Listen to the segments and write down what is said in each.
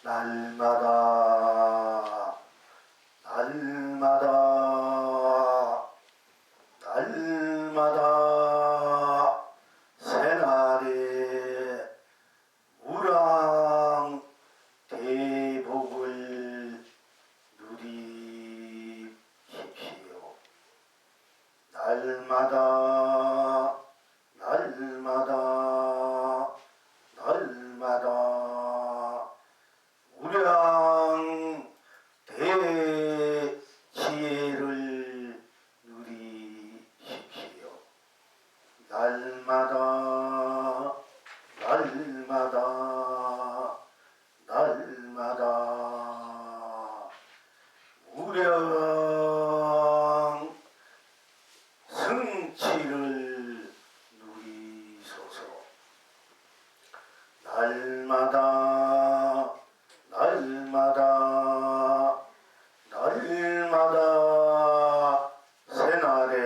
날마다 날마다 날마다 새날에 무랑 대복을 누리십시오. 날마다 날마다 날마다 무량 대지혜를 누리십시오. 날마다 날마다 날마다 무량 성취를 누리소서. 날마다 날마다 날마다 새날에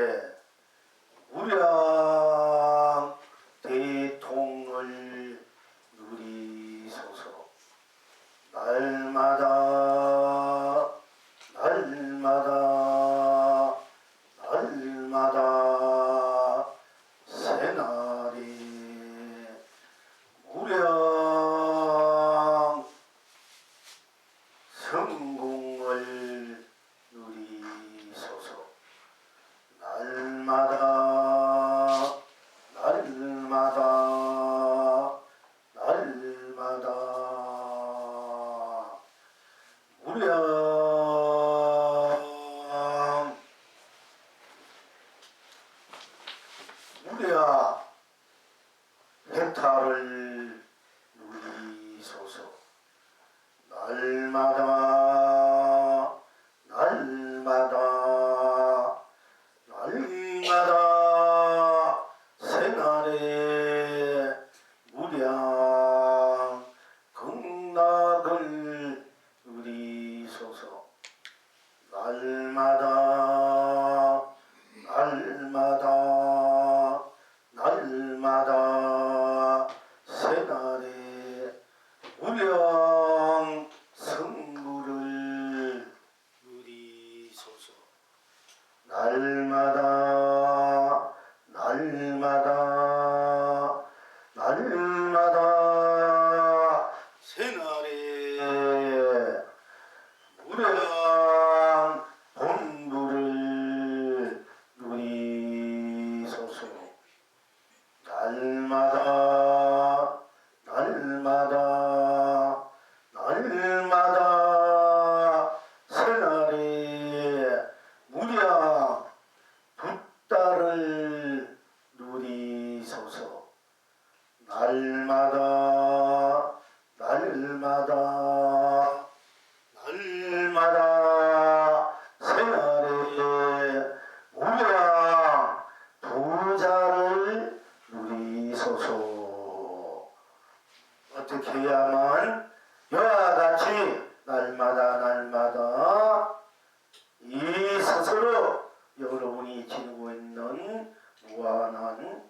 무량 대통을 누리소서. 날마다 날마다 날마다 새날에 무량 성공을 누리소서. 날마다 날마다 날마다 무량 해탈을 누리소서. 날마다 날마다 날마다 새날에 무량 극락을 누리소서. 날마다 날마다 날마다 새날에 무량 성부를 누리소서. 날마다 날마다 날마다 새날에 무량 본부를 누리소서. 날마다 날마다 날마다 새날에 무량 붓다를 누리소서. 날마다 날마다 날마다 새날에 무량 부자를 누리소서. 어떻게 해야만 이와 같이 날마다 날마다 이 스스로 여러분이 지니고 있는 무한한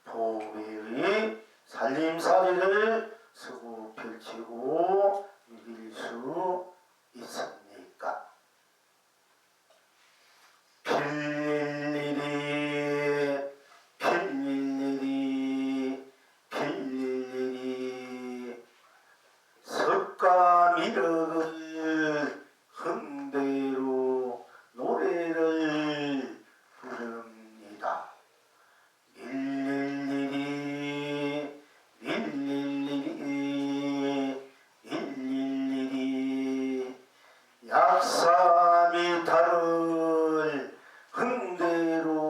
보배의 살림살이를 쓰고 펼치고 누릴 수 있습니까? 필일이 석가 미륵을 흥대로 노래를 부릅니다. 일일이 약삼이 달을 흥대로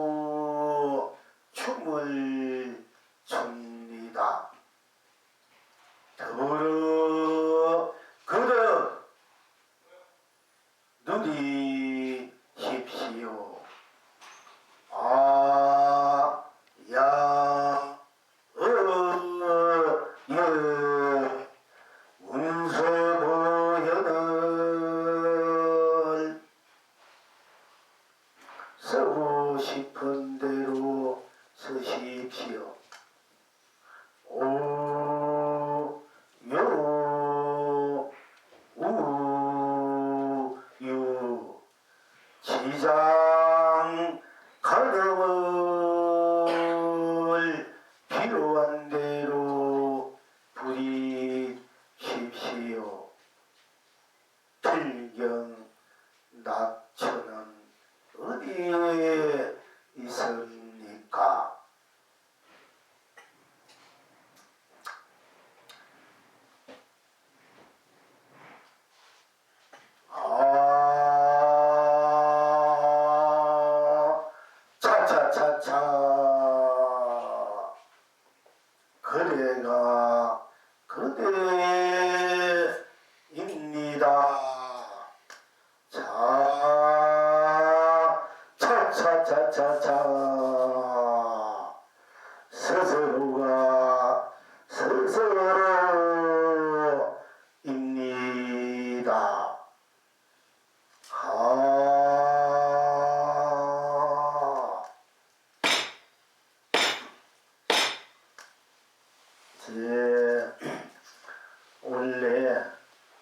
춤을 춥니다. 더불어 그릇 누리십시오. 예. 운세보현은 낙천은 어디에 있습니까? 차차차차 그대가 그대입니다. 자, 차차차차차 스스로가 스스로입니다.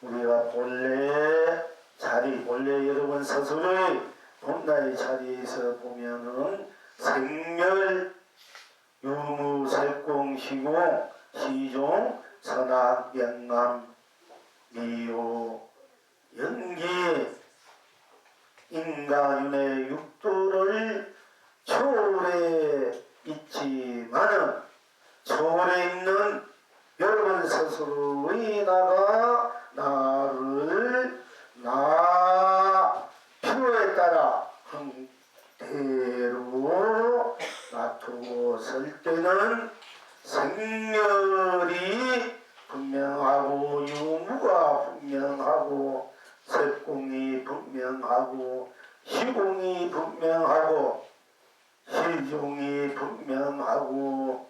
우리가 본래 여러분 스스로의 본来자리에서 보면은 생멸, 유무, 색공, 시공, 시종, 선악, 명암, 미호, 연기, 인가윤의 육도를 초월해 있지만은 초월해 있는 여러분 스스로의 나를 필요에 따라 형태로 놔두었을 때는 생멸이 분명하고 유무가 분명하고 색공이 분명하고 시공이 분명하고 실종이 분명하고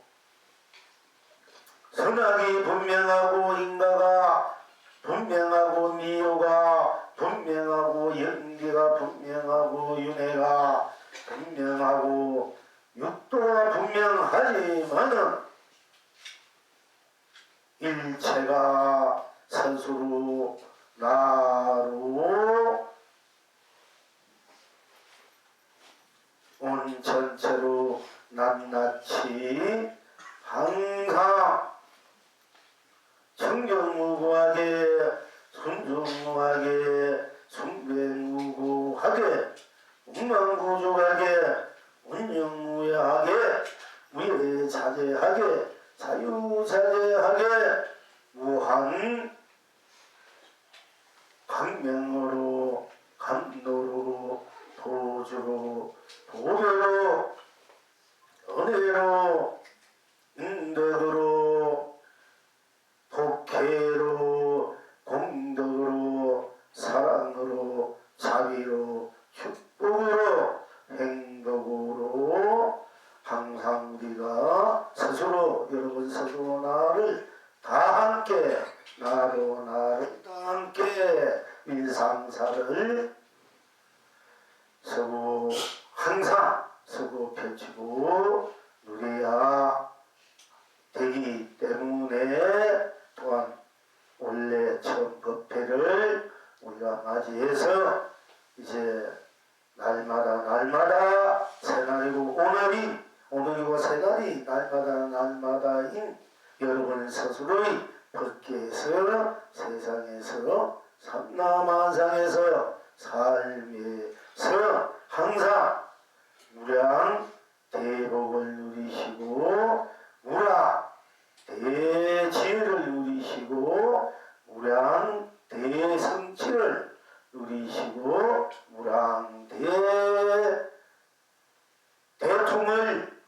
선악이 분명하고 인가가 분명하고 미호가 분명하고 연기가 분명하고 윤회가 분명하고 육도가 분명하지만은 일체가 스스로 나로 온 전체로 낱낱이 항상 청정무구하게 순종무하게 숭배무구하게 운망구족하게 운영무야하게 무예자재하게 자유자재하게 무한 광명으로 감노로 도주로 도배로 은혜로 인덕으로 독해로 공덕으로 사랑으로 자비로 축복으로 행복으로 항상 우리가 스스로 여러분 스스로 나를 다 함께 나로 나를 다 함께 일상사를 서고 항상 서고 펼치고 누려야 되기 때문에 또한 원래 처음 법회를 우리가 맞이해서 이제 날마다 새날이고 오늘이고 새날이 날마다인 여러분 스스로의 법계에서 세상에서 삼라만상에서 삶에서 항상 무량 대복을 누리시고 무량 대지혜를 누리시고 무량 대성취를 누리시고 무량 대통을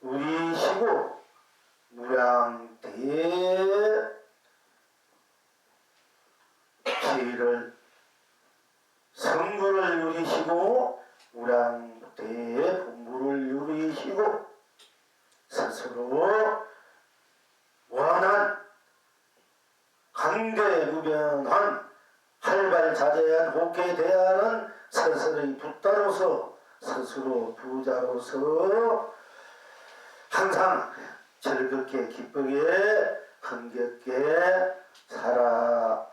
누리시고 무량 대지혜를 성부를 누리시고 무량 대본부를 누리시고 스스로 무한한 강대무변한 활발자재한 호께 대하는 스스로의 붓다로서 스스로 부자로서 항상 즐겁게 기쁘게 흥겹게 살아야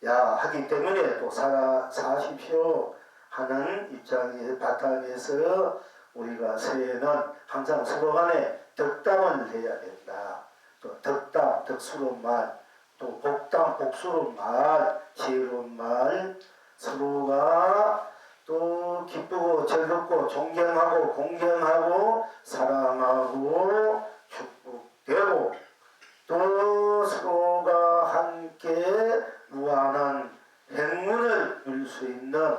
하기 때문에 또 사십시오 하는 입장의 바탕에서 우리가 새해는 항상 서로 간에 덕담을 해야 된다. 또 덕담, 덕스러운 말, 또 복담, 복스러운 말, 지혜로운 말 서로가 즐겁고 존경하고 공경하고 사랑하고 축복되고 또 서로가 함께 무한한 행운을 누릴 수 있는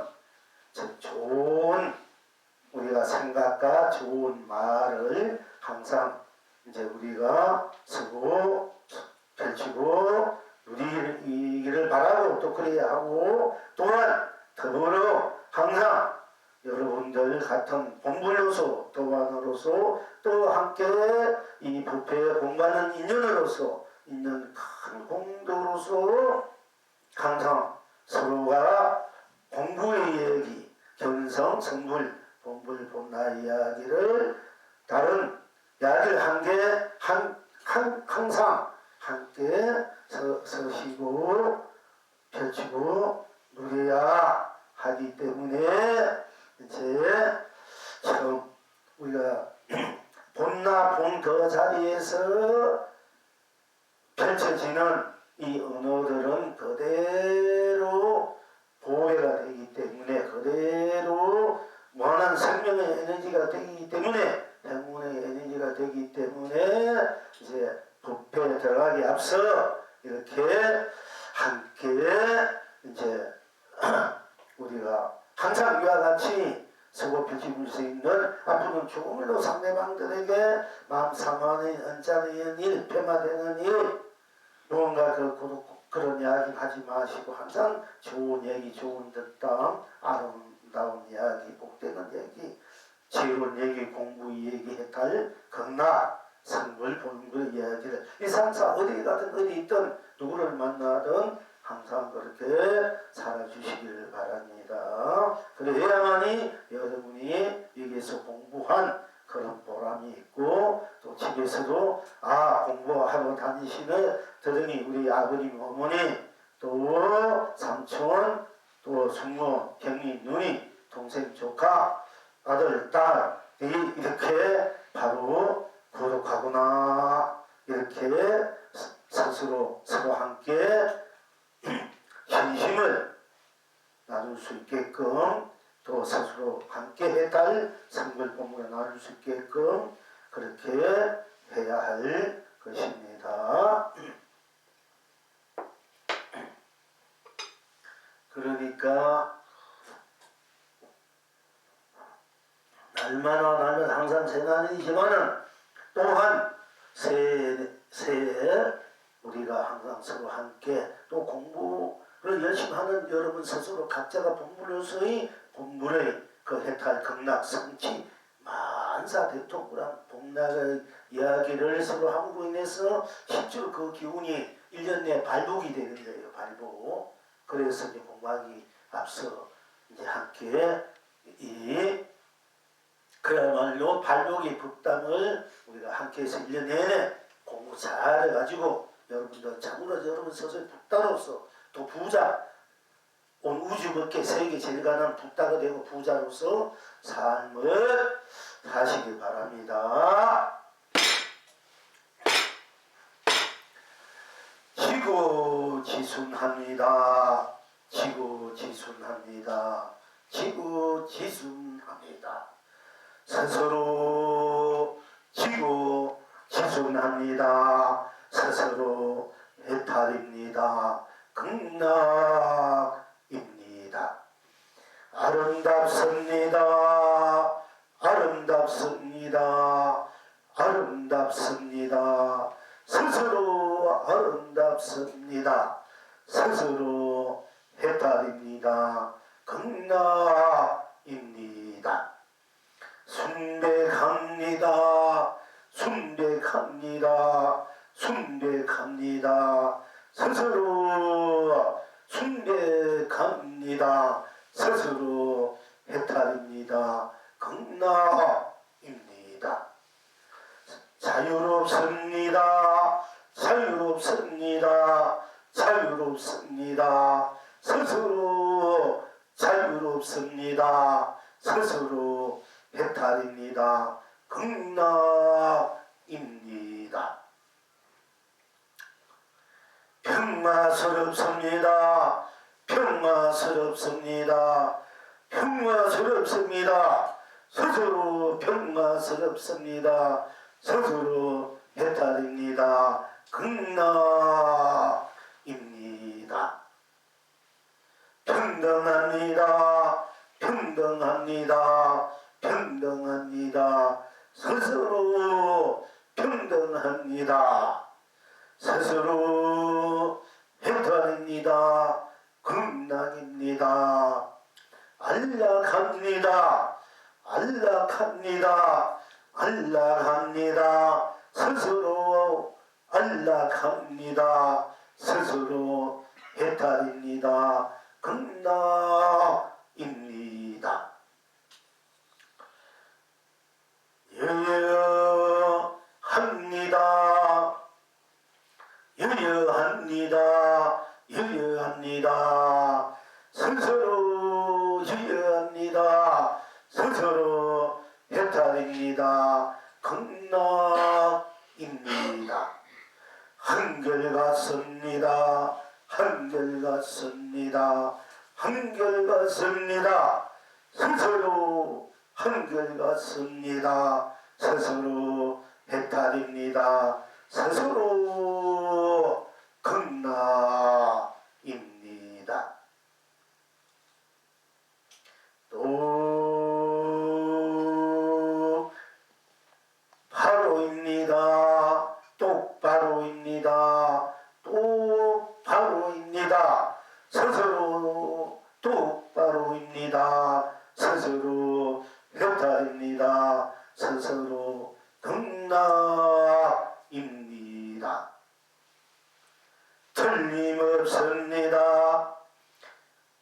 좋은 우리가 생각과 좋은 말을 항상 이제 우리가 쓰고 펼치고 누리기를 바라고 또 그래야 하고 또한 더불어 항상 여러분들 같은 본분으로서 도반으로서 또 함께 이 부패에 공부하는 인연으로서 있는 큰 공도로서 항상 서로가 공부의 이야기, 견성, 성불, 본불, 본나 이야기를 다른 이야기를 항상 함께 서시고 펼치고 누려야 하기 때문에 이제 처음 우리가 본나 본더 자리에서 펼쳐지는 이 언어들은 그대로 보호가 되기 때문에 그대로 무한한 생명의 에너지가 되기 때문에 행운의 에너지가 되기 때문에 이제 부패에 들어가기 앞서 이렇게 함께 이제 우리가 항상 이와 같이 서고 펼칠 수 있는 앞으로는 조금이라도 상대방들에게 마음 상하는 언짢은 일, 폐마되는 일 뭔가 그런 이야기 하지 마시고 항상 좋은 얘기, 좋은 득담, 아름다운 이야기, 복되는 얘기, 지혜로운 얘기, 공부 얘기, 해탈, 극락, 성불, 본불 이야기를 이 상사 어디 가든 어디 있든 누구를 만나든 항상 그렇게 살아주시기를 바랍니다. 그래야만이 여러분이 여기서 공부한 그런 보람이 있고 또 집에서도 공부하러 다니시는 더더니 우리 아버님 어머니 또 삼촌 또 숙모 형님 누님 동생 조카 아들 딸이 이렇게 바로 고독하구나 이렇게 스스로 서로 함께 신심을 나눌 수 있게끔 또 스스로 함께 해달 성불 본문을 나눌 수 있게끔 그렇게 해야 할 것입니다. 그러니까 날마다 날은 항상 재난이지만은 또한 새해 우리가 항상 서로 함께 또 공부를 열심히 하는 여러분 스스로 각자가 본분으로서의 본분의 그 해탈 극락 성취 만사 대통불한 복락의 이야기를 서로 함으로 인해서 실제로 그 기운이 1년 내에 발복이 되는 거예요. 발복. 그래서 이제 공부하기 앞서 이제 함께 그야말로 발복의 부담을 우리가 함께해서 1년 내내 공부 잘해가지고 여러분들 참으로 여러분 스스로 부따로서 또 부자 온 우주 밖에 세계 제일 가난 부따가 되고 부자로서 삶을 사시기 바랍니다. 지구지순합니다. 지구지순합니다. 지구지순합니다. 스스로 지구지순합니다. 스스로 해탈입니다. 극락입니다. 아름답습니다. 아름답습니다. 아름답습니다. 스스로 아름답습니다. 스스로 해탈입니다. 극락입니다. 순백합니다. 순백합니다. 순백합니다. 스스로 순백합니다. 스스로 해탈입니다. 극락입니다. 자유롭습니다. 자유롭습니다. 자유롭습니다. 스스로 자유롭습니다. 스스로 해탈입니다. 극락입니다. 평화스럽습니다. 평화스럽습니다. 평화스럽습니다. 스스로 평화스럽습니다. 스스로 해탈입니다. 극락입니다. 평등합니다. 평등합니다. 평등합니다. 스스로 평등합니다. 스스로 해탈입니다. 극락입니다. 안락합니다. 안락합니다. 안락합니다. 스스로 안락합니다. 스스로 해탈입니다. 극락입니다. 여여합니다. 여여합니다. 여여합니다. 스스로 여여합니다. 스스로 해탈입니다. 극락입니다. 한결같습니다. 한결같습니다. 한결같습니다. 스스로 한결같습니다. 스스로 해탈입니다. 스스로 극락입니다. 또 바로입니다. 똑바로입니다. 똑바로입니다. 스스로 똑바로입니다. 스스로 해탈입니다. 스스로 극락입니다. 틀림없습니다.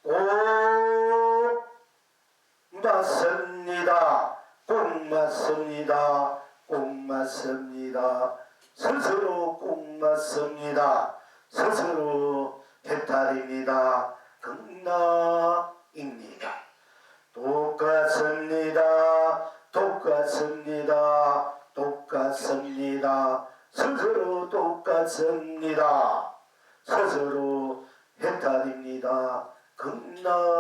꼭 맞습니다. 꼭 맞습니다. 꼭 맞습니다. 스스로 꼭 맞습니다. 스스로 해탈입니다. 극락입니다. 똑같습니다. 똑같습니다. 똑같습니다. 스스로 똑같습니다. 스스로 해탈입니다. 극락입니다.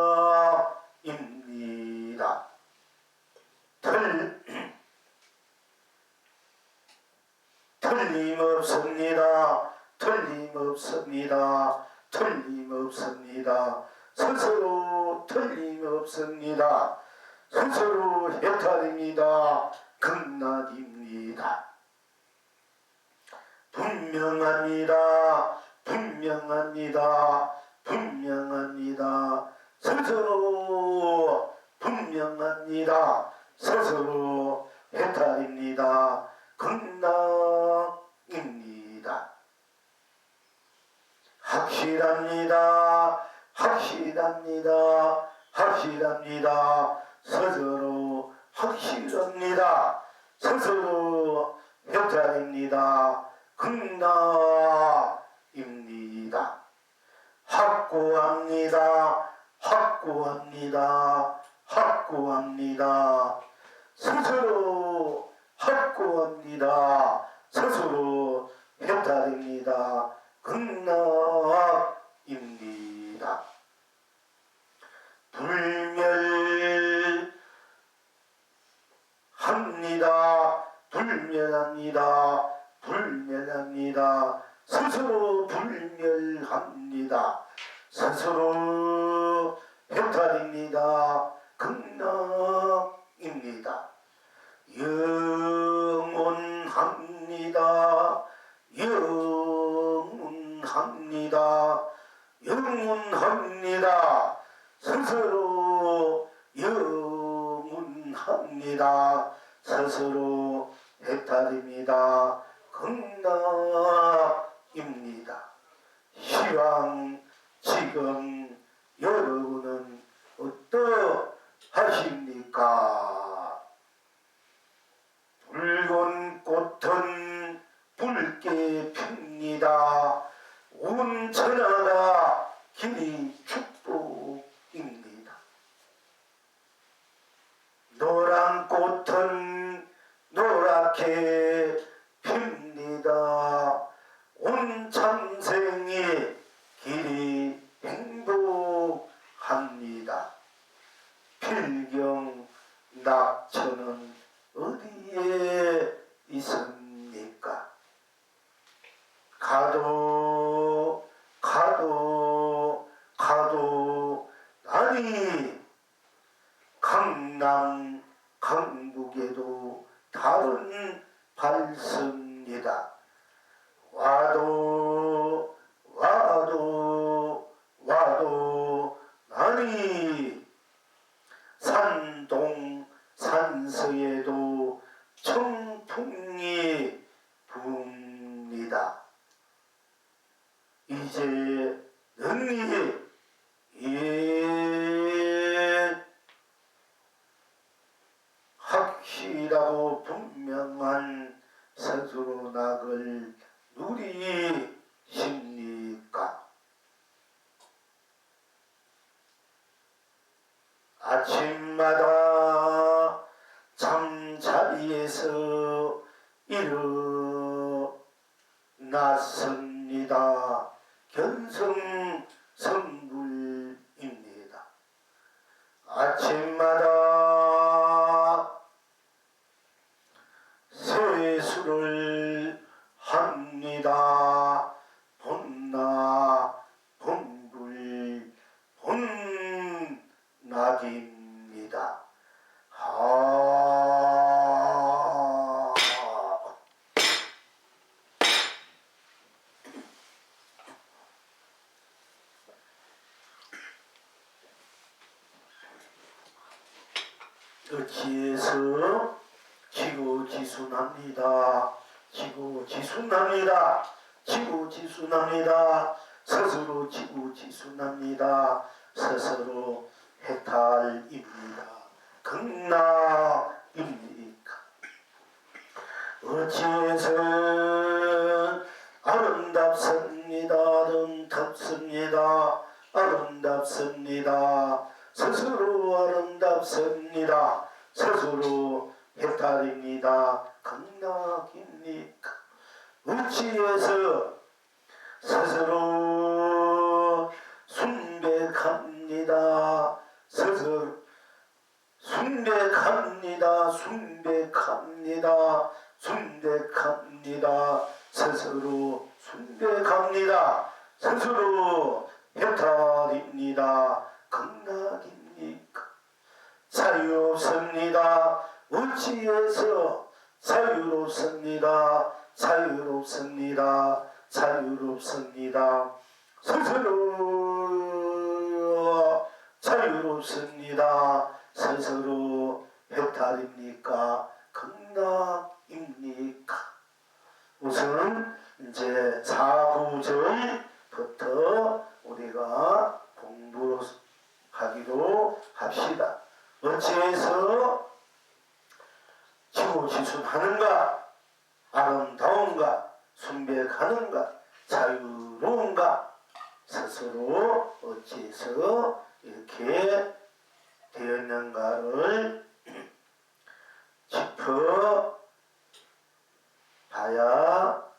틀림없습니다. 틀림없습니다. 틀림없습니다. 스스로 틀림없습니다. 스스로 해탈입니다. 극락입니다. 분명합니다. 분명합니다. 분명합니다. 스스로 분명합니다. 스스로 해탈입니다. 극락입니다. 확실합니다. 확실합니다. 확실합니다. 스스로 확실합니다. 스스로 해탈입니다. 극락입니다. 확고합니다. 확고합니다. 확고합니다. 스스로 확고합니다. 스스로 해탈입니다. 극락입니다. 불멸합니다. 불멸합니다. 불멸합니다. 스스로 불멸합니다. 스스로 해탈입니다. 극락입니다. 영원합니다. 영원합니다. 영원합니다. 스스로 영원합니다. 스스로 해탈입니다. 극락입니다. 시황 지금 여러분은 어떠하십니까? 붉은 꽃은 붉게 핍니다. 온 천하가 길이 축복입니다. 노란 꽃은 노랗게 핍니다. 온 참생이 길이 행복합니다. 박천은 어디에 있습니까? 가도 아니 강남 강북에도 다른 발성이다. 와도 아니 산동 산서에도 청풍이 붑니다. 이제 능히 확실하고 분명한 서술어낙을 누리십니까? 아침마다 잠자리에서 일어났습니다. 견성성불입니다. 아침마다 세수를 합니다. 본나 본불 본낙입니다. 어찌해서 지고지순합니다. 지고지순합니다. 스스로 지고지순합니다. 스스로 해탈입니다. 극락입니까? 어찌해서 아름답습니다. 스스로 아름답습니다. 스스로 해탈입니다. 극락입니까? 어찌해서 스스로 순백합니다. 스스로 순백합니다. 스스로 순백합니다. 스스로 해탈입니다. 극락입니까? 자유롭습니다. 어찌해서 자유롭습니다. 스스로 자유롭습니다. 스스로 해탈입니까? 극락입니까? 우선 이제 4구절부터 우리가 공부하기로 합시다. 어찌해서 지고지순하는가? 아름다운가? 순백하는가? 자유로운가? 스스로 어찌해서 이렇게 되었는가를 짚어봐야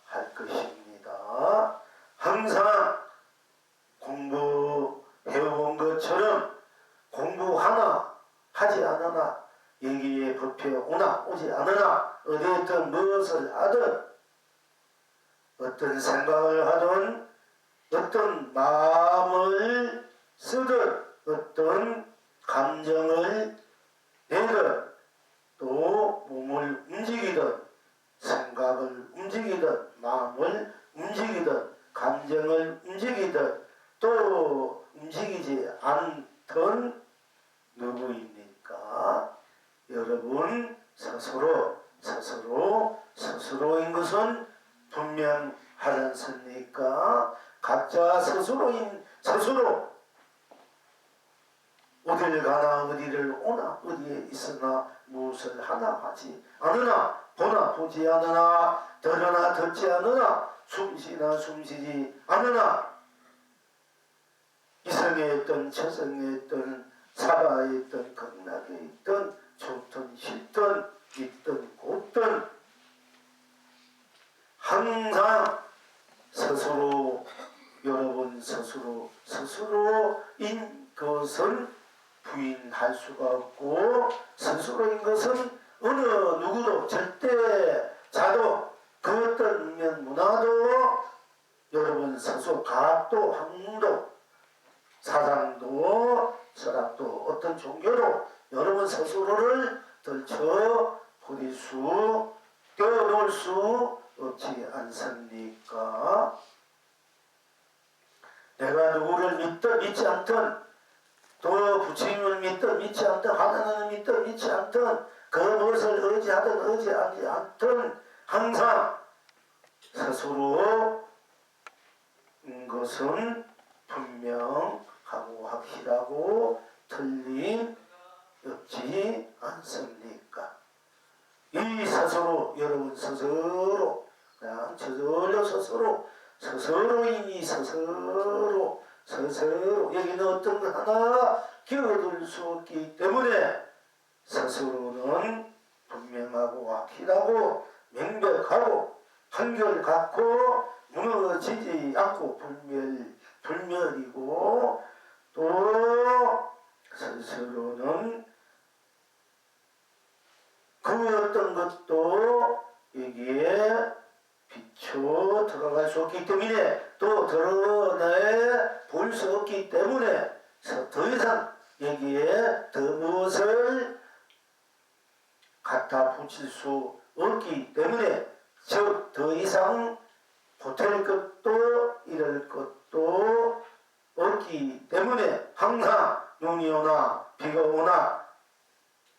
할 것입니다. 항상 공부해온 것처럼 공부하나 하지 않으나 여기에 법회에 오나 오지 않으나 어디에든 무엇을 하든 어떤 생각을 하든 어떤 마음을 쓰든 어떤 감정을 내든 또 몸을 움직이든 생각을 움직이든 마음을 움직이든 감정을 움직이든 또 움직이지 않던 누구입니까? 여러분 스스로인 것은 분명하지 않습니까? 각자 스스로 어디를 가나 어디를 오나 어디에 있으나 무엇을 하나 하지 않으나 보나 보지 않으나 들으나 듣지 않으나 숨쉬나 숨쉬지 않으나 이성에 있든 저성에 있든 사바에 있든 극락에 있든 좋든 싫든 있든 곱든 항상 스스로 여러분 스스로인 것은 부인할 수가 없고 스스로인 것은 어느 누구도 절대 자도 그 어떤 문화도 여러분 스스로 과학도 학문도 사상도 철학도 어떤 종교도 여러분 스스로를 들쳐 버릴 수 떼어놓을 수 없지 않습니까? 내가 누구를 믿든 믿지 않든 또 부처님을 믿든 믿지 않든 하나님을 믿든 믿지 않든 그 무엇을 의지하든 의지하지 않든 항상 스스로 것은 분명하고 확실하고 틀림 없지 않습니까? 이 스스로 여러분 스스로 그냥 저절로 스스로이니 스스로 여기는 어떤 것 하나 끼어들 수 없기 때문에 스스로는 분명하고 확실하고 명백하고 한결같고 무너지지 않고 불멸이고 또 스스로는 그 어떤 것도 여기에 비춰 들어갈 수 없기 때문에 또 드러내 볼 수 없기 때문에 더 이상 여기에 더 무엇을 갖다 붙일 수 없기 때문에 즉 더 이상 보탤 것도 이럴 것도 없기 때문에 항상 눈이 오나 비가 오나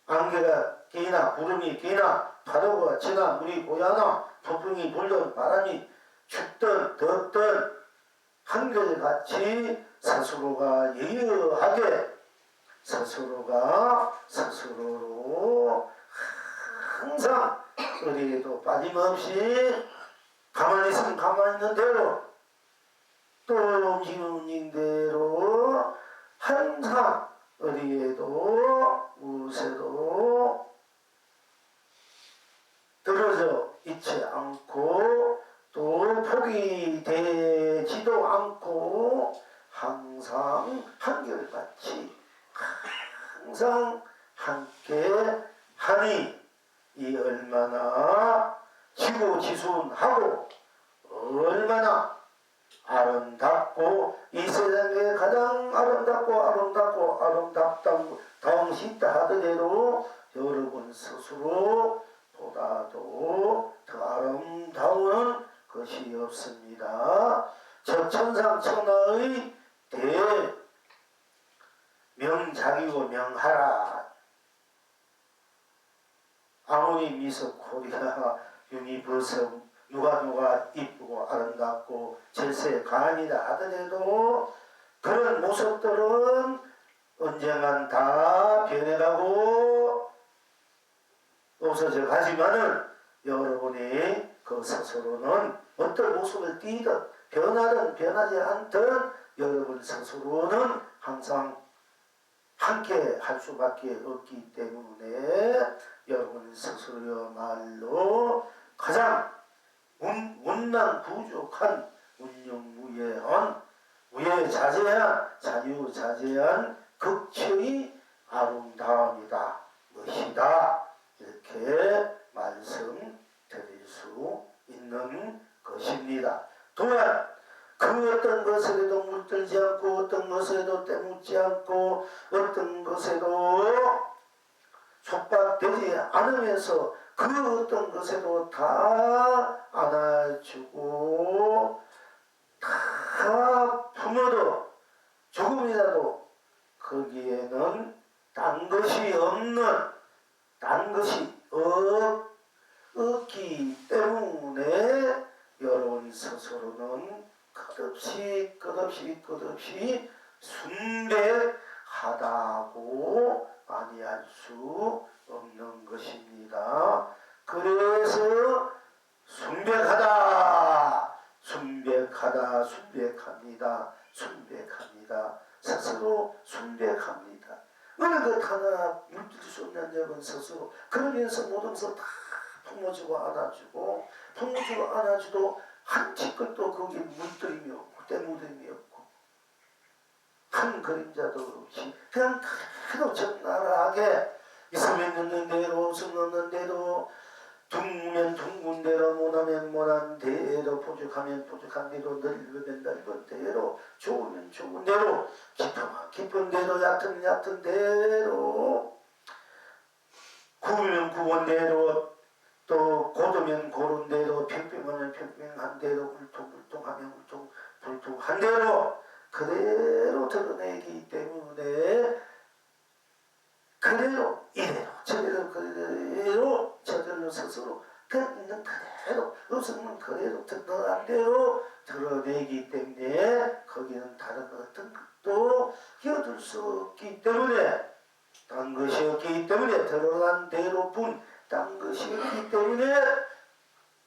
안개가 끼나 구름이 끼나 파도가 치나 물이 고야나 폭풍이 불든 바람이 춥든 덥든 한결같이 스스로가 여유하게 스스로가 스스로로 항상 어디에도 빠짐없이 가만히 있으면 가만히 있는 대로 또 움직이는 대로 항상 어디에도 무엇에도 떨어져 있지 않고 또 포기되지도 않고 항상 한결같이 항상 함께 하니 이 얼마나 지고지순하고 얼마나 아름답고 이 세상에 가장 아름답다운 시다 하더라도 여러분 스스로 보다도 더 아름다운 것이 없습니다. 저 천상천하의 대명작이고 명하라. 아무리 미소 코리아 유니버스 누가 이쁘고 아름답고 절세 가안이다 하더라도 그런 모습들은 언젠간 다 변해가고 없어져 가지만은 여러분이 그 스스로는 어떤 모습을 띠든 변하든 변하지 않든 여러분 스스로는 항상 함께 할 수밖에 없기 때문에 여러분 스스로야말로 가장 운난 부족한 운영무예한 무예자재한 자유자재한 극치의 아름다움이다 것이다 이렇게 말씀드릴 수 있는 것입니다. 또한 그 어떤 것에도 물들지 않고 어떤 것에도 때묻지 않고 어떤 것에도 속박되지 않으면서 그 어떤 것에도 다 안아주고 다 품어도 조금이라도 거기에는 딴 것이 없기 때문에 여러분 스스로는 끝없이 순백하다고 아니할 수 없는 것입니다. 그래서 순백합니다. 스스로 순백합니다. 어느 것 하나 물들 수 없는 점은 스스로 그러면서 모든 것을 다 품어주고 안아주고 한 치끝도 거기 물들임이 없고 때묻음이 없고 큰 그림자도 없이 그냥 그대로 적나라하게 있으면 있는 대로 없으면 대로 둥면 둥근 대로 못하면 못한 대로 부족하면 부족한 대로 넓으면 넓은 대로 좋으면 좋은 대로 깊으면 깊은 대로 얕으면 얕은 대로 굽으면 굽은 대로 또 고르면 고른 대로 평평하면 평평한 대로 울퉁불퉁하면 울퉁불퉁한 대로 그대로 드러내기 때문에 그대로 이대로 저대로 그대로 저절로 스스로 그냥 있는 그대로 없으면 그대로 드러난 대로 드러내기 때문에 거기는 다른 어떤 것도 끼어들 수 없기 때문에 딴 것이 없기 때문에 드러난 대로뿐 딴 것이 없기 때문에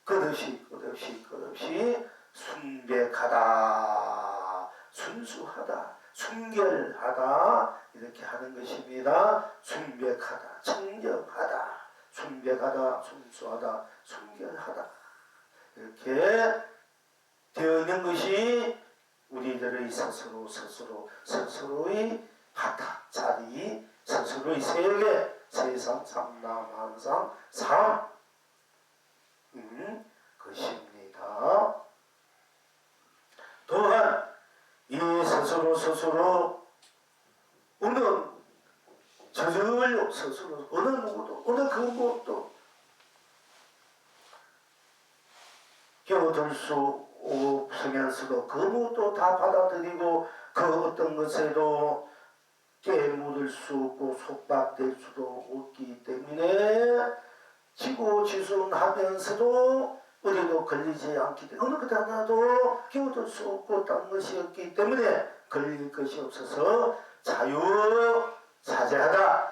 끝없이 순백하다 순수하다 순결하다 이렇게 하는 것입니다. 순백하다 청정하다 순백하다 순수하다 순결하다 이렇게 되어 있는 것이 우리들의 스스로의 바탕 자리 스스로의 세계 세상 삼남한상 삶 것입니다. 또한 이 스스로 어느 저절로 스스로 어느 누구도 어느 그 무엇도 겨들 수 없으면서도 그 무엇도 다 받아들이고 그 어떤 것에도 깨묻을 수 없고 속박될 수도 없기 때문에 지고지순하면서도 어디도 걸리지 않기 때문에 어느 것 하나도 끼어들 수 없고 딴 것이 없기 때문에 걸릴 것이 없어서 자유사제하다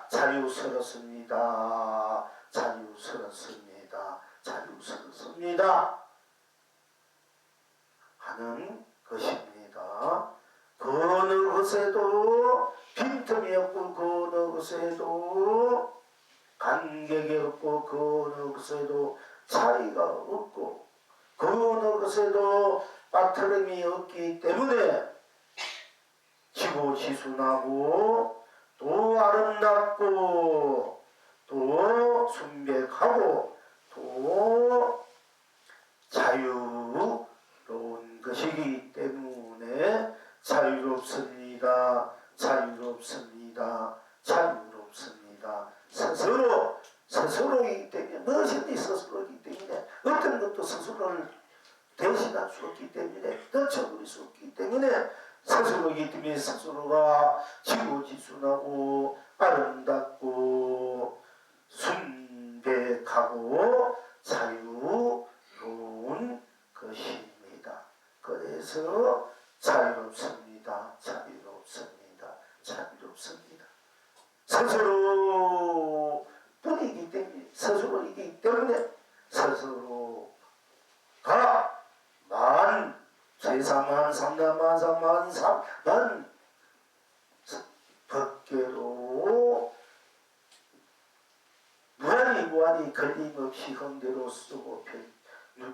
자유스럽습니다. 하는 것입니다. 그 어느 것에도 빈틈이 없고 그 어느 것에도 간격이 없고 그 어느 것에도 차이가 없고 그 어느 것에도 빠트름이 없기 때문에 지고지순하고 또 아름답고 또 순백하고 또 자유로운 것이기 때문에 자유롭습니다. 스스로이기 때문에 무엇이든지 스스로이기 때문에 어떤 것도 스스로를 대신할 수 없기 때문에 떨쳐버릴 수 없기 때문에 스스로이기 때문에 스스로가 지고지순하고 아름답고 순백하고 자유로운 것입니다. 그래서 자유롭습니다. 스스로 뿐이기 때문에 스스로이기 때문에 스스로가 세상만 삼남만 삼만 삼만 법계로 무한히 걸림없이 헌대로 쓰고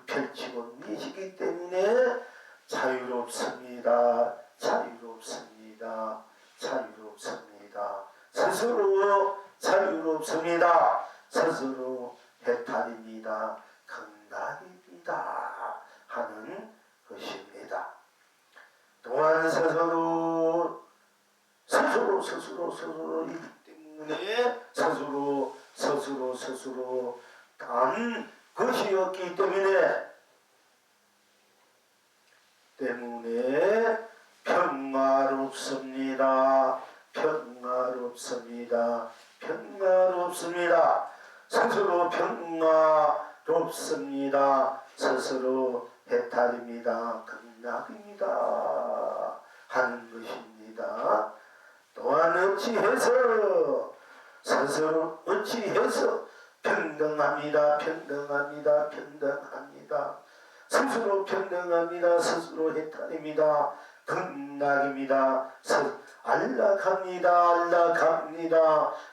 펼치고 미시기 때문에 자유롭습니다. 스스로 자유롭습니다. 스스로 해탈입니다. 극락입니다. 하는 것입니다. 또한 스스로이기 때문에 스스로 단 것이었기 때문에 평화롭습니다. 스스로 평화롭습니다. 스스로 해탈입니다. 극락입니다. 하는 것입니다. 또한 어찌해서 평등합니다. 스스로 평등합니다. 스스로 해탈입니다. 극락입니다.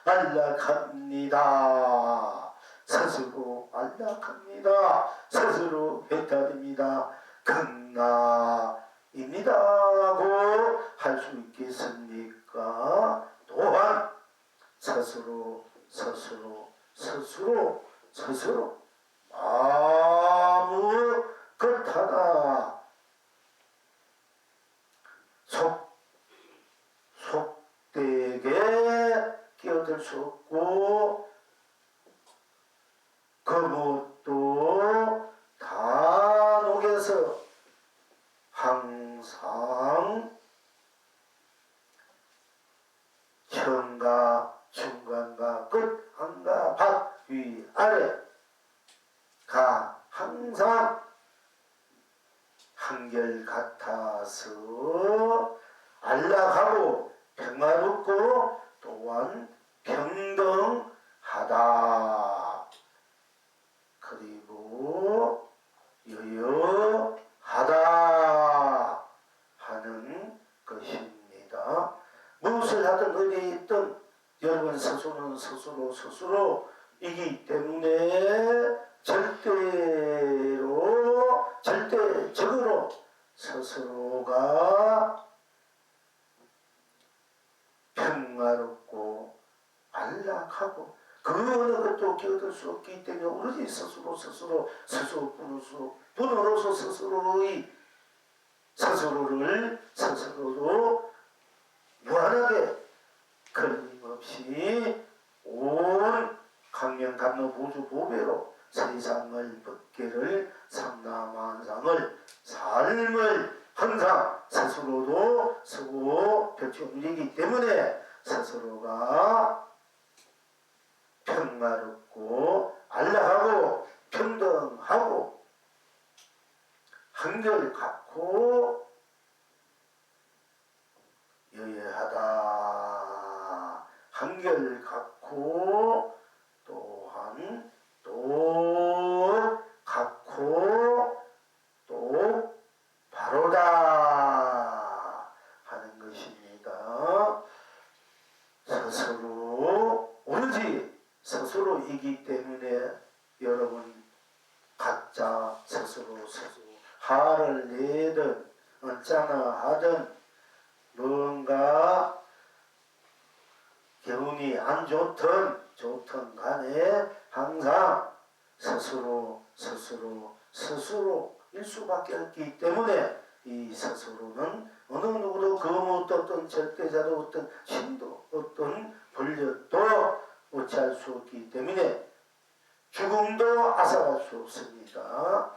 안락합니다. 스스로 안락합니다. 스스로 해탈입니다. 극락입니다. 입니다고 할 수 있겠습니까? 또한 스스로 아무 것 하나 속되게 끼어들 수 없고 그 무엇도 다 녹여서 항상 천가 중간과 끝 한가 밖 위 아래가 항상 한결같아서 안락하고 평화롭고 또한 평등하다. 그리고 여여하다 하는 것입니다. 무엇을 하든 어디에 있든 여러분 스스로는 스스로이기 때문에 절대적으로 스스로가 평화롭고 안락하고 그 어느 것도 끼어들 수 없기 때문에 오로지 분으로서 스스로로 무한하게 걸림없이 온 강명감로 보주보배로 세상을 법계를 삼라만상을 삶을 항상 스스로도 쓰고 펼쳐 움직이기 때문에 스스로가 평화롭고 안락하고 평등하고 한결같고 여여하다. 한결같고 또한 또 같고 또 바로다 하는 것입니다. 스스로 오로지 스스로이기 때문에 여러분 각자 스스로 화를 내든 어쩌나 하든 뭔가 기운이 안 좋든 간에 항상 스스로일 수밖에 없기 때문에 이 스스로는 어느 누구도 그 무엇도 어떤 절대자도 어떤 신도 어떤 권력도 어찌할 수 없기 때문에 죽음도 앗아갈 수 없습니다.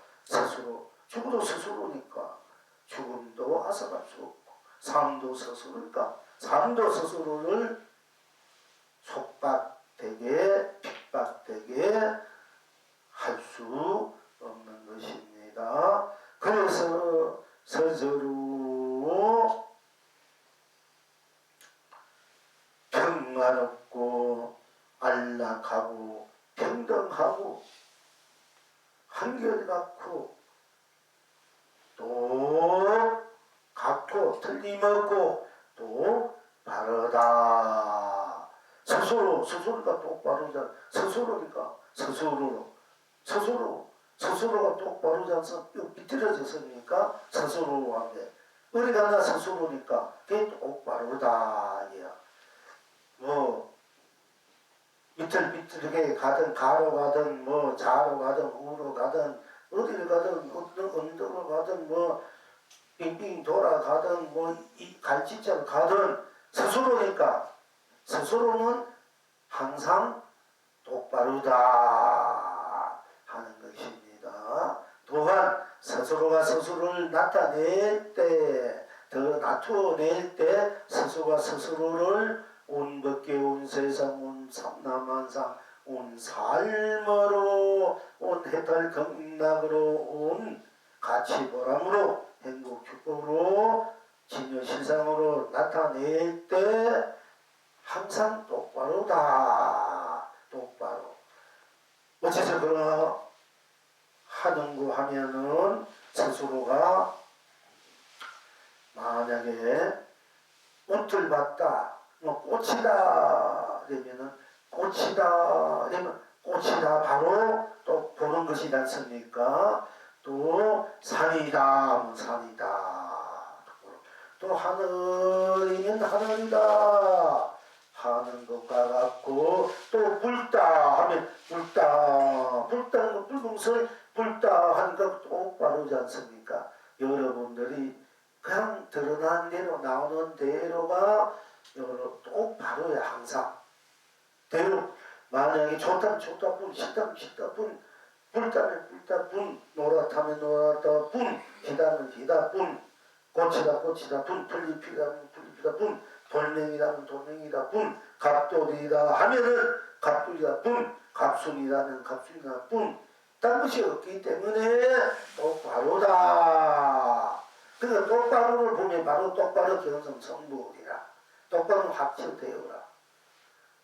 죽어도 스스로니까 죽음도 앗아갈 수 없고 삶도 스스로니까 삶도 스스로를 속박되게 핍박되게 할 수 없는 것입니다. 그래서 스스로 평화롭고 안락하고 평등하고 한결같고 또 같고 틀림없고 또 바르다. 스스로가 똑바르잖아. 스스로가 똑바르지 않습니까? 비틀어졌습니까? 스스로 한데 우리가 나 스스로니까 그게 똑바르다. 뭐 비틀비틀하게 가든 가로 가든 뭐 좌로 가든 우로 가든 어디를 가든 어떤 언덕을 가든 뭐 빙빙 돌아가든 뭐 이 갈치자로 가든 스스로니까 스스로는 항상 똑바르다 하는 것입니다. 또한 스스로가 스스로를 나타낼 때, 더 나타낼 때 스스로가 스스로를 온 법계, 온 세상, 온 삼라만상, 온 삶으로, 온 해탈 극락으로, 온 가치보람으로, 행복 축복으로, 진여 실상으로 나타낼 때 항상 똑바로다. 똑바로. 어째서 그러나 하는고 하면은 스스로가 만약에 꽃을 봤다. 뭐 꽃이다 되면은 꽃이다 되면 꽃이다 바로 또 보는 것이지 않습니까? 또 산이다 하면 산이다. 또 하늘이면 하늘이다 하는 것과 같고, 또 불다 하면 불다, 불다는 거 붉은슬 불다 하니까 똑바르지 않습니까? 여러분들이 그냥 드러난 대로 나오는 대로가 똑바로야. 항상 대로. 만약에 좋다면 좋다뿐, 싫다면 싫다뿐, 불다면 불다뿐, 노랗다면 노랗다뿐, 희다면 희다뿐, 꽃이다 꽃이다뿐, 풀잎이라면 풀잎이다뿐, 돌멩이라면 돌멩이다뿐, 갑돌이다 하면은 갑돌이다뿐, 갑순이라면 갑순이다뿐, 딴 것이 없기 때문에 똑바로다. 그러니까 똑바로를 보면 바로 똑바로 견성 성불이라. 똑바로 합쳐되어라.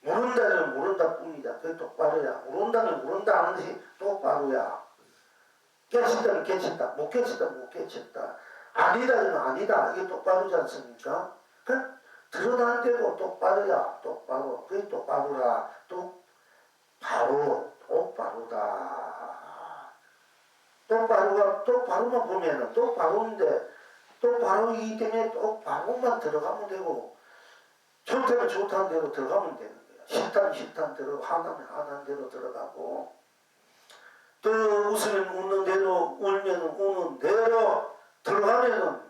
모른다면 모른다 뿐이다. 그게 똑바로야. 모른다면 모른다 하는 것이 똑바로야. 깨친다면 깨친다. 못 깨친다 못 깨친다. 아니다면 아니다. 이게 똑바로지 않습니까? 그 드러난 대로 똑바로야. 똑바로. 그게 똑바로라. 똑바로. 똑바로다. 똑바로가 똑바로만 보면은 똑바로인데, 똑바로이기 때문에 똑바로만 들어가면 되고, 좋다면 좋다는 대로 들어가면 되는 거야. 싫다면 싫다는 대로, 하나면 하나는 대로 들어가고, 또 웃으면 웃는 대로, 울면 우는 대로 들어가면은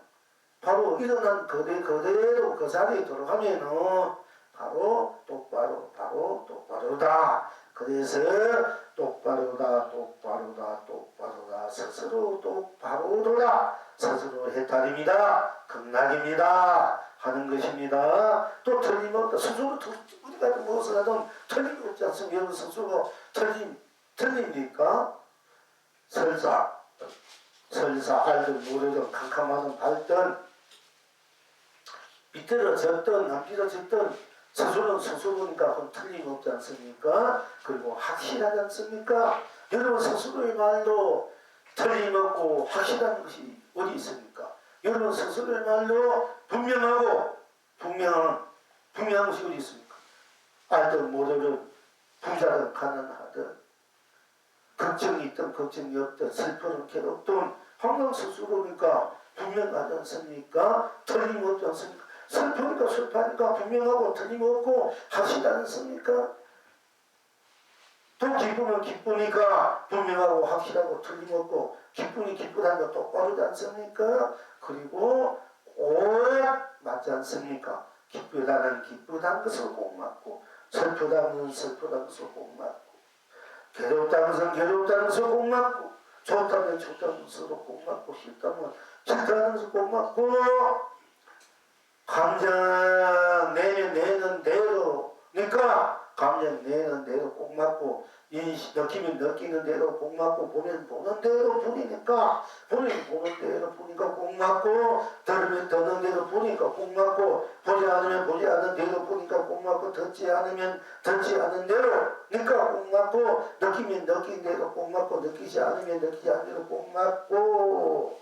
바로 일어난 그대로 그 자리에 들어가면은 바로 똑바로, 바로 똑바로다. 그래서 똑바로다, 똑바로다, 똑바로다, 스스로 똑바로도다, 스스로 해탈입니다, 극락입니다 하는 것입니다. 또 틀림없다. 스스로 우리가 무엇을 하든 틀림없지 않습니까? 여러분 스스로 틀립니까? 설사 알든 모르든 캄캄하든 밝든 비틀어졌든 안 비틀어졌든 스스로는 스스로니까 그건 틀림없지 않습니까? 그리고 확실하지 않습니까? 여러분 스스로의 말도 틀림없고 확실한 것이 어디 있습니까? 여러분 스스로의 말도 분명하고 분명한 것이 어디 있습니까? 알든 모르든 부자든 가난하든 걱정이 있든 걱정이 없든 슬프든 괴롭든 항상 스스로니까 분명하지 않습니까? 틀림없지 않습니까? 슬프니까 슬프니까 분명하고 틀림없고 하시지 않습니까? 또 기쁘면 기쁘니까 분명하고 확실하고 틀림없고, 기쁘니 기쁘다는 거 똑바르지 않습니까? 그리고 꼭 맞지 않습니까? 기쁘다는 기쁘다는 것을 꼭 맞고, 슬프다는 슬프다는 것을 꼭 맞고, 괴롭다는 것은 괴롭다는 것을 꼭 맞고, 좋다면 좋다는 것으로 꼭 맞고, 싫다면 싫다는 것을 꼭 맞고, 감정 내는 대로, 그러니까 감정 내는 대로 꼭 맞고, 느끼면 느끼는 대로 꼭 맞고, 보면 보는 대로 보니까 보는 대로 보니까 꼭 맞고, 들으면 듣는 대로 보니까 꼭 맞고, 보지 않으면 보지 않는 대로 보니까 꼭 맞고, 듣지 않으면 듣지 않는 대로 그러니까 꼭 맞고, 느끼면 느끼는 대로 꼭 맞고, 느끼지 않으면 느끼지 않는 대로 꼭 맞고,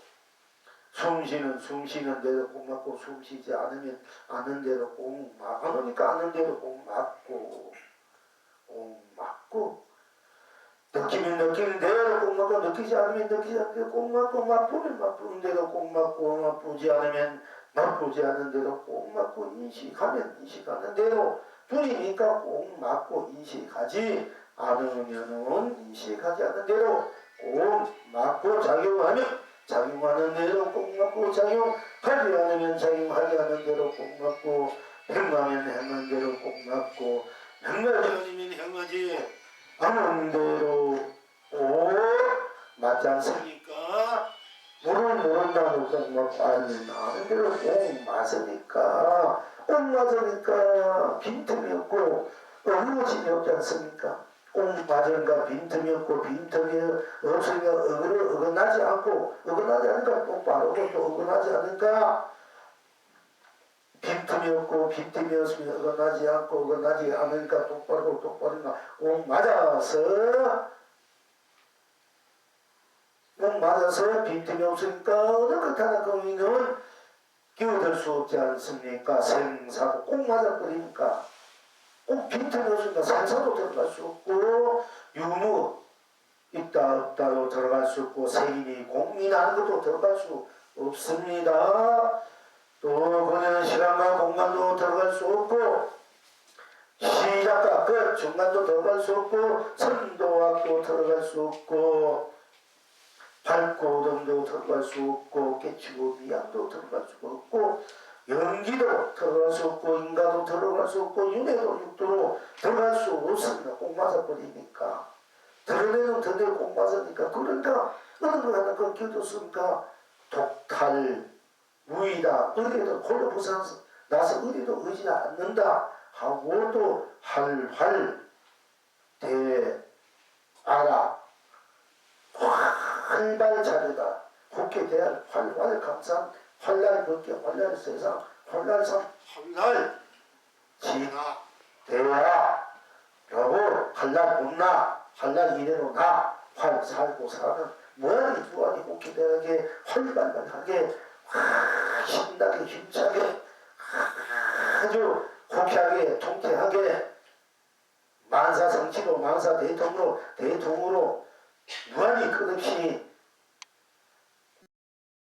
숨쉬는 대로 꼭 맞고, 숨쉬지 않으면 아는 대로 꼭 막으니까 아는 대로 꼭 맞고, 느끼면 느끼는 대로 꼭 맞고, 느끼지 않으면 느끼지 않는 대로 꼭 맞고, 맛보면 맛보는 대로 꼭 맞고, 맛보지 않으면 맛보지 않는 대로 꼭 맞고, 인식하면 인식하는 대로 뿐이니까 꼭 맞고, 인식하지 않으면은 인식하지 않는 대로 꼭 맞고, 작용하는 대로 꼭 맞고, 작용하지 않으면 작용하지 않는 대로 꼭 맞고, 행하면 행한 대로 꼭 맞고, 행하지 않으면 행하지 않은 대로 꼭 맞지 않습니까? 모른다고 꼭 맞고, 아는 대로 꼭 맞으니까, 꼭 맞으니까 빈틈이 없고 어그러짐이 없지 않습니까? 꼭 맞으니까 빈틈이 없고, 빈틈이 없으니까 어긋나지 않고, 어긋나지 않으니까 똑바르고, 또 어긋나지 않으니까 빈틈이 없고, 빈틈이 없으면 어긋나지 않고, 어긋나지 않으니까 똑바르고, 똑바르니까 꼭 맞아서 빈틈이 없으니까 어느 것 하나 거기는 끼어들 수 없지 않습니까? 생사도 꼭 맞아버리니까 꼭 빈틈이 없으니까 생사도 들어갈 수 없고, 유무 있다 없다도 들어갈 수 없고, 세인이 공민하는 것도 들어갈 수 없습니다. 또 그는 시간과 공간도 들어갈 수 없고 시작과 끝 중간도 들어갈 수 없고 선도학도 들어갈 수 없고 밝고 어둠도 들어갈 수 없고 깨치고 미양도 들어갈 수 없고 연기도 들어갈 수 없고 인가도 들어갈 수 없고 윤회도 육도로 들어갈 수 없습니다. 꼭 맞아버리니까 드러내는 드러내고 꼭 맞으니까 그러니까 어느 거 하나 그 끼어들었으니까 독탈 무의다 어디에도 홀로 벗어나서 나서 어디도 의지 않는다 하고 또 활활 대아라 활발 자료다 국회 대할 활활 감상 활날 법계 활날 세상 활날 삶 활날 진화 대화 라고 활날 못나 활날 이래로 나 활 살고 살아는 무한히 무한히 국회 대하게 활발하게 신나게 힘차게 아주 호쾌하게 통쾌하게 만사 성취로 만사 대통으로 무한히 끝없이